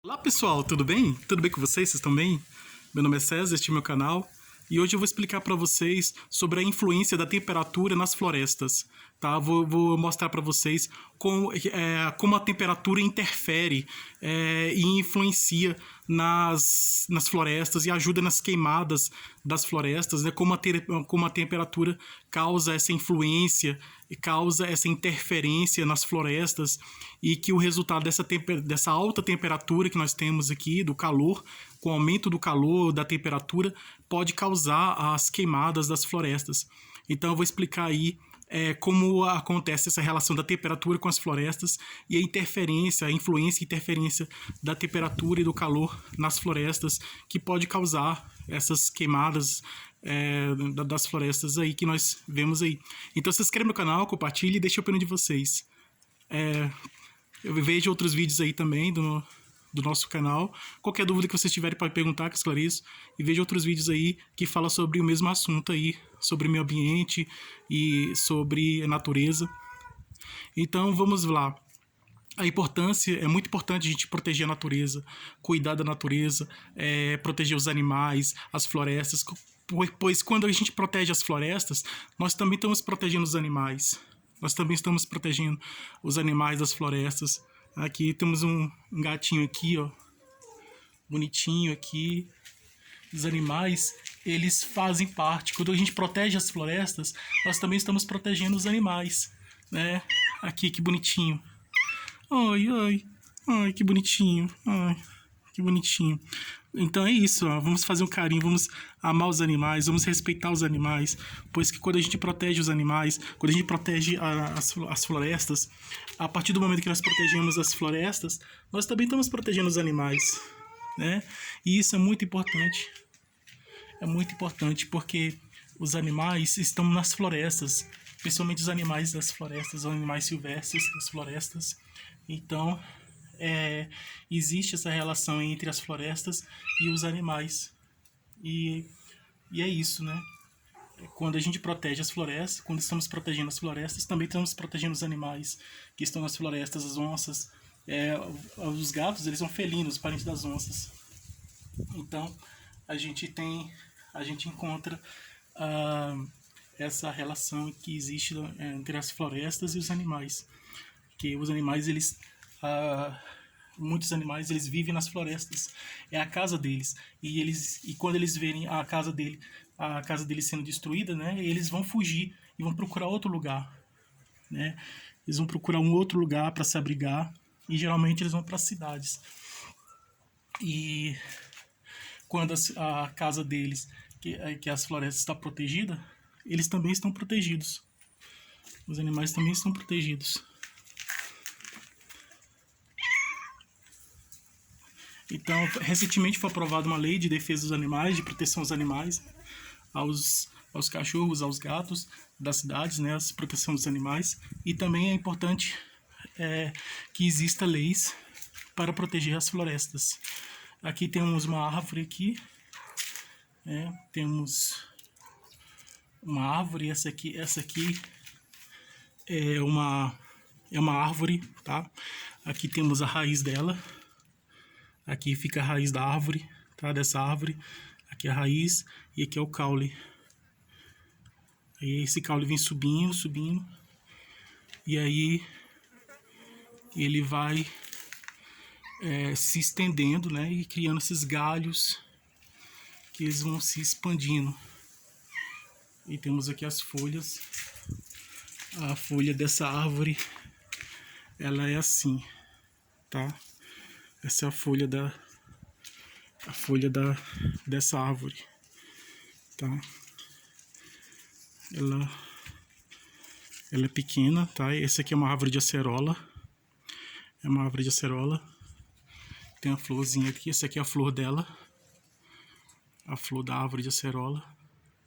Olá pessoal, tudo bem? Tudo bem com vocês? Vocês estão bem? Meu nome é César, este é meu canal e hoje eu vou explicar para vocês sobre a influência da temperatura nas florestas, tá? Vou mostrar para vocês como a temperatura interfere e influencia nas florestas e ajuda nas queimadas das florestas, né? Como a temperatura causa essa influência e causa essa interferência nas florestas e que o resultado dessa alta temperatura que nós temos aqui, do calor, com o aumento do calor, da temperatura, pode causar as queimadas das florestas. Então eu vou explicar aí como acontece essa relação da temperatura com as florestas e a influência e interferência da temperatura e do calor nas florestas que pode causar essas queimadas das florestas aí que nós vemos aí. Então se inscreve no canal, compartilhe e deixe a opinião de vocês. Eu vejo outros vídeos aí também do nosso canal. Qualquer dúvida que vocês tiverem pode perguntar, que eu esclareço. E vejo outros vídeos aí que falam sobre o mesmo assunto aí, sobre o meio ambiente e sobre a natureza. Então vamos lá. É muito importante a gente proteger a natureza, cuidar da natureza, proteger os animais, as florestas, pois quando a gente protege as florestas, nós também estamos protegendo os animais. Nós também estamos protegendo os animais das florestas. Aqui temos um gatinho aqui, ó, bonitinho aqui. Os animais, eles fazem parte. Quando a gente protege as florestas, nós também estamos protegendo os animais, né? Aqui, que bonitinho. Ai, ai, ai, que bonitinho. Ai, que bonitinho. Então é isso, ó. Vamos fazer um carinho, vamos amar os animais, vamos respeitar os animais, pois que quando a gente protege os animais, quando a gente protege as florestas, a partir do momento que nós protegemos as florestas, nós também estamos protegendo os animais, né? E isso é muito importante porque os animais estão nas florestas, principalmente os animais das florestas, os animais silvestres das florestas. Então existe essa relação entre as florestas e os animais. E é isso, né? Quando a gente protege as florestas, quando estamos protegendo as florestas, também estamos protegendo os animais que estão nas florestas, as onças. Os gatos, eles são felinos, parentes das onças. Então, a gente encontra essa relação que existe entre as florestas e os animais. Que os animais, muitos animais, eles vivem nas florestas, é a casa deles, e quando eles verem a casa deles sendo destruída, né, eles vão fugir e vão procurar outro lugar, né? Eles vão procurar um outro lugar para se abrigar, e geralmente eles vão para as cidades. E quando a casa deles, que as florestas está protegida, eles também estão protegidos. Os animais também estão protegidos. Então, recentemente foi aprovada uma lei de defesa dos animais, de proteção aos animais, aos cachorros, aos gatos das cidades, né, a proteção dos animais. E também é importante que exista leis para proteger as florestas. Aqui temos uma árvore aqui, temos uma árvore, essa aqui é uma árvore, tá? Aqui temos a raiz dela. Aqui fica a raiz da árvore, tá? Dessa árvore. Aqui é a raiz e aqui é o caule. E esse caule vem subindo. E aí ele vai se estendendo, né? E criando esses galhos que eles vão se expandindo. E temos aqui as folhas. A folha dessa árvore, ela é assim, tá? Essa é a folha dessa árvore, tá? Ela é pequena, tá? Essa aqui é uma árvore de acerola. É uma árvore de acerola. Tem a florzinha aqui. Essa aqui é a flor dela. A flor da árvore de acerola.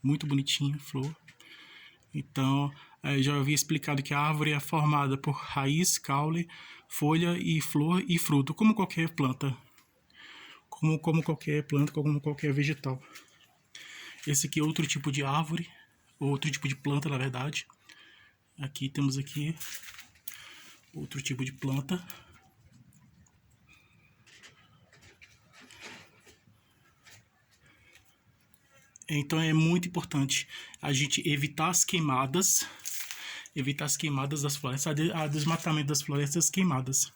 Muito bonitinha a flor. Então, eu já havia explicado que a árvore é formada por raiz, caule, folha e flor e fruto, como qualquer planta. Como qualquer planta, como qualquer vegetal. Esse aqui é outro tipo de árvore, outro tipo de planta, na verdade. Aqui temos outro tipo de planta. Então é muito importante a gente evitar as queimadas das florestas, a desmatamento das florestas queimadas.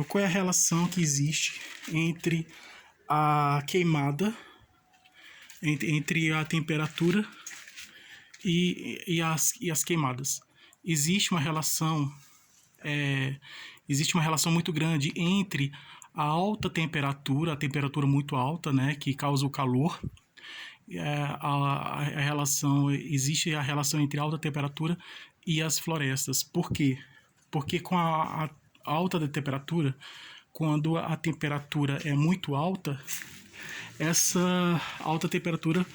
Qual é a relação que existe entre a queimada, entre a temperatura e as queimadas? Existe uma relação muito grande entre a alta temperatura, a temperatura muito alta, né, que causa o calor. Existe a relação entre a alta temperatura e as florestas. Por quê? Porque com a alta temperatura, quando a temperatura é muito alta, essa alta temperatura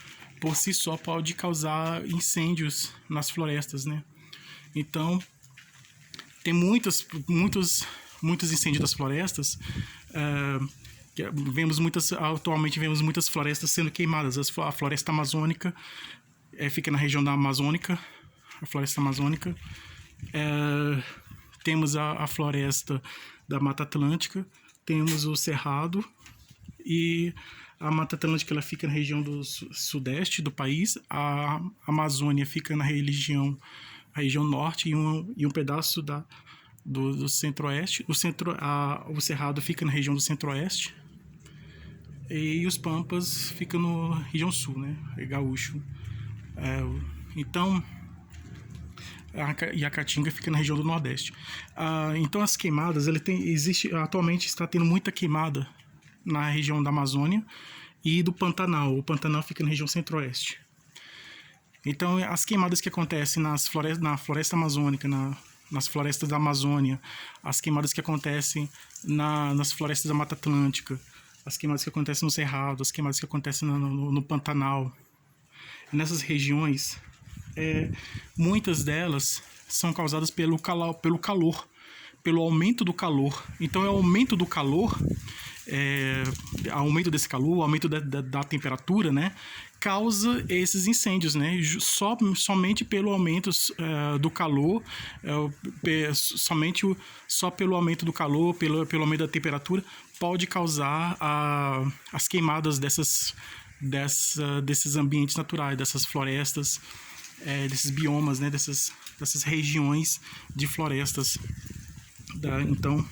por si só pode causar incêndios nas florestas, né? Então, tem muitos incêndios das florestas. Atualmente vemos muitas florestas sendo queimadas. A floresta amazônica fica na região da Amazônica, a floresta amazônica. Temos a floresta da Mata Atlântica, temos o Cerrado, e a Mata Atlântica ela fica na região do sudeste do país, a Amazônia fica na região norte e um pedaço do centro-oeste. O Cerrado fica na região do centro-oeste e os Pampas ficam na região sul, né? Gaúcho. Então, e a Caatinga fica na região do Nordeste. Então as queimadas, atualmente está tendo muita queimada na região da Amazônia e do Pantanal. O Pantanal fica na região centro-oeste. Então as queimadas que acontecem na floresta amazônica, nas florestas da Amazônia, as queimadas que acontecem nas florestas da Mata Atlântica, as queimadas que acontecem no Cerrado, as queimadas que acontecem no Pantanal, nessas regiões, muitas delas são causadas pelo calor, pelo aumento do calor. Então é o aumento do calor, aumento desse calor, aumento da temperatura, né, causa esses incêndios, né? Somente pelo aumento do calor, só pelo aumento do calor, pelo aumento da temperatura, pode causar as queimadas desses ambientes naturais, dessas florestas, desses biomas, né? Dessas regiões de florestas. Então,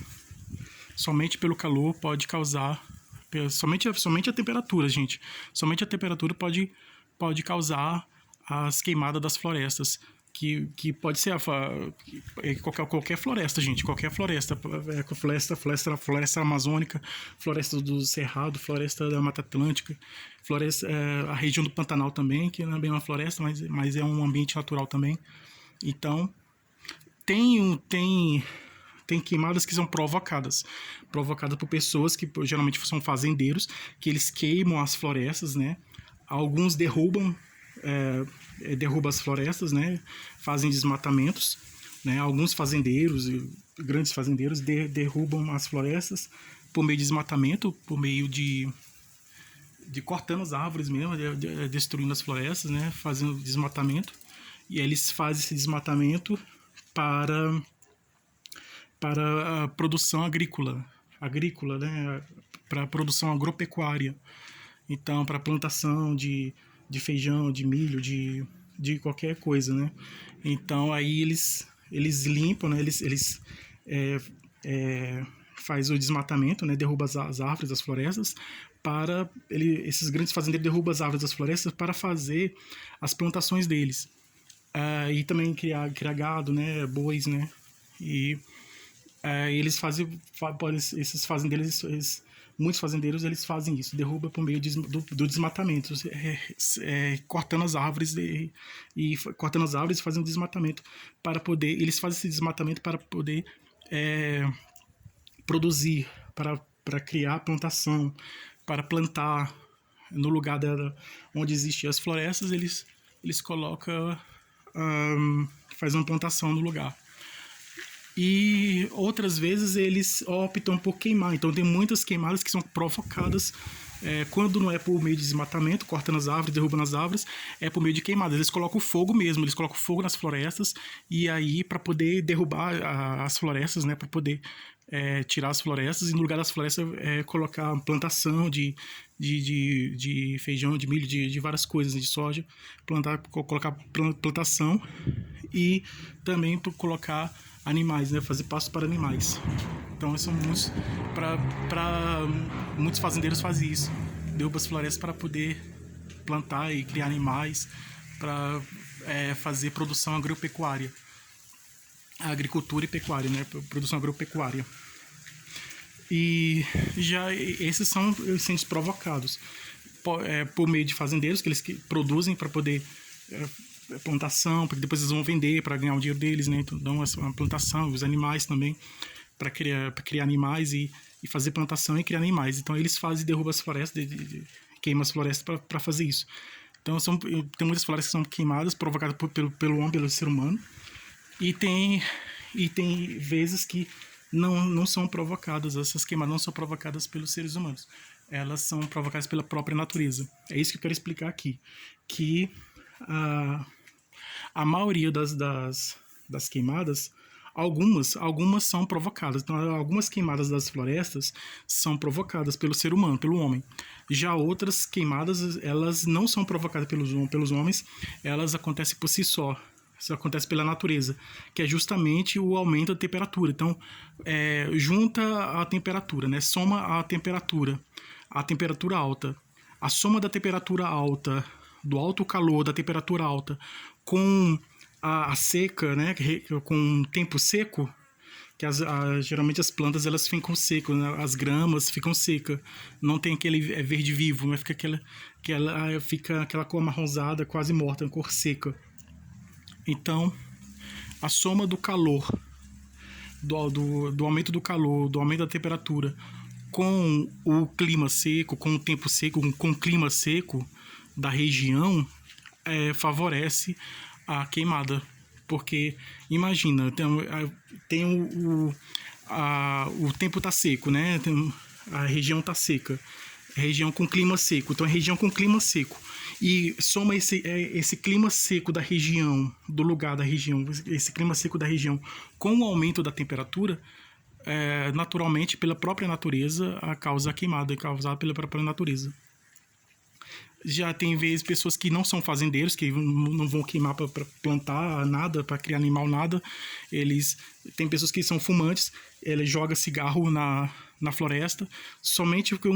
somente pelo calor pode causar... Somente a temperatura, gente. Somente a temperatura pode causar as queimadas das florestas. Que pode ser qualquer floresta, gente. Qualquer floresta. Floresta amazônica, floresta do Cerrado, floresta da Mata Atlântica, a região do Pantanal também, que não é bem uma floresta, mas é um ambiente natural também. Então, tem queimadas que são provocadas por pessoas que geralmente são fazendeiros, que eles queimam as florestas, né? Alguns derrubam as florestas, né? Fazem desmatamentos, né? Alguns fazendeiros, grandes fazendeiros, derrubam as florestas por meio de desmatamento, por meio de cortando as árvores mesmo, destruindo as florestas, né? Fazendo desmatamento. E eles fazem esse desmatamento para a produção agrícola, né? Para a produção agropecuária. Então, para a plantação de feijão, de milho, de qualquer coisa, né? Então, aí eles limpam, né? Eles faz o desmatamento, né? Derruba as árvores das florestas, esses grandes fazendeiros derrubam as árvores das florestas para fazer as plantações deles. E também criar gado, né? Bois, né? E eles fazem, esses fazendeiros, muitos fazendeiros, eles fazem isso, derruba por meio do desmatamento, cortando as árvores cortando as árvores, fazendo desmatamento para poder, eles fazem esse desmatamento para poder produzir, para criar plantação, para plantar no lugar onde existem as florestas, eles colocam, fazem uma plantação no lugar. E outras vezes eles optam por queimar. Então tem muitas queimadas que são provocadas quando não é por meio de desmatamento, cortando as árvores, derrubando as árvores, é por meio de queimadas. Eles colocam fogo mesmo, eles colocam fogo nas florestas, e aí para poder derrubar as florestas, né, para poder tirar as florestas e no lugar das florestas colocar plantação de feijão, de milho, de várias coisas, de soja, colocar plantação e também colocar animais, né, fazer pasto para animais. Então são muitos fazendeiros fazem isso, derrubam as florestas para poder plantar e criar animais, para fazer produção agropecuária, agricultura e pecuária, né, produção agropecuária. E já esses são incêndios provocados por meio de fazendeiros que eles produzem para poder plantação, porque depois eles vão vender para ganhar o dinheiro deles, né? Então dão uma plantação, os animais também, para criar animais e fazer plantação e criar animais. Então eles derrubam as florestas, queimam as florestas para fazer isso. Então tem muitas florestas que são queimadas, provocadas pelo homem, pelo ser humano, e tem vezes que não são provocadas, essas queimadas não são provocadas pelos seres humanos, elas são provocadas pela própria natureza. É isso que eu quero explicar aqui, que a maioria das queimadas, algumas são provocadas. Então, algumas queimadas das florestas são provocadas pelo ser humano, pelo homem. Já outras queimadas, elas não são provocadas pelos homens, elas acontecem por si só. Isso acontece pela natureza, que é justamente o aumento da temperatura. Então, junta a temperatura, né? Soma a temperatura alta. A soma da temperatura alta, do alto calor, da temperatura alta, com a seca, né? Com o tempo seco, que geralmente as plantas elas ficam secas, né? As gramas ficam secas, não tem aquele verde vivo, mas fica aquela cor amarronzada, quase morta, uma cor seca. Então, a soma do calor, do aumento do calor, do aumento da temperatura, com o clima seco, com o tempo seco, com o clima seco da região, favorece a queimada. Porque, imagina, o tempo está seco, né? A região está seca. Região com clima seco. Então, é região com clima seco. E soma esse clima seco da região, do lugar da região, esse clima seco da região, com o aumento da temperatura, naturalmente, pela própria natureza, causa a queimada, é causada pela própria natureza. Já tem vezes pessoas que não são fazendeiros, que não vão queimar para plantar nada, para criar animal, nada. Tem pessoas que são fumantes, ele joga cigarro na floresta, somente porque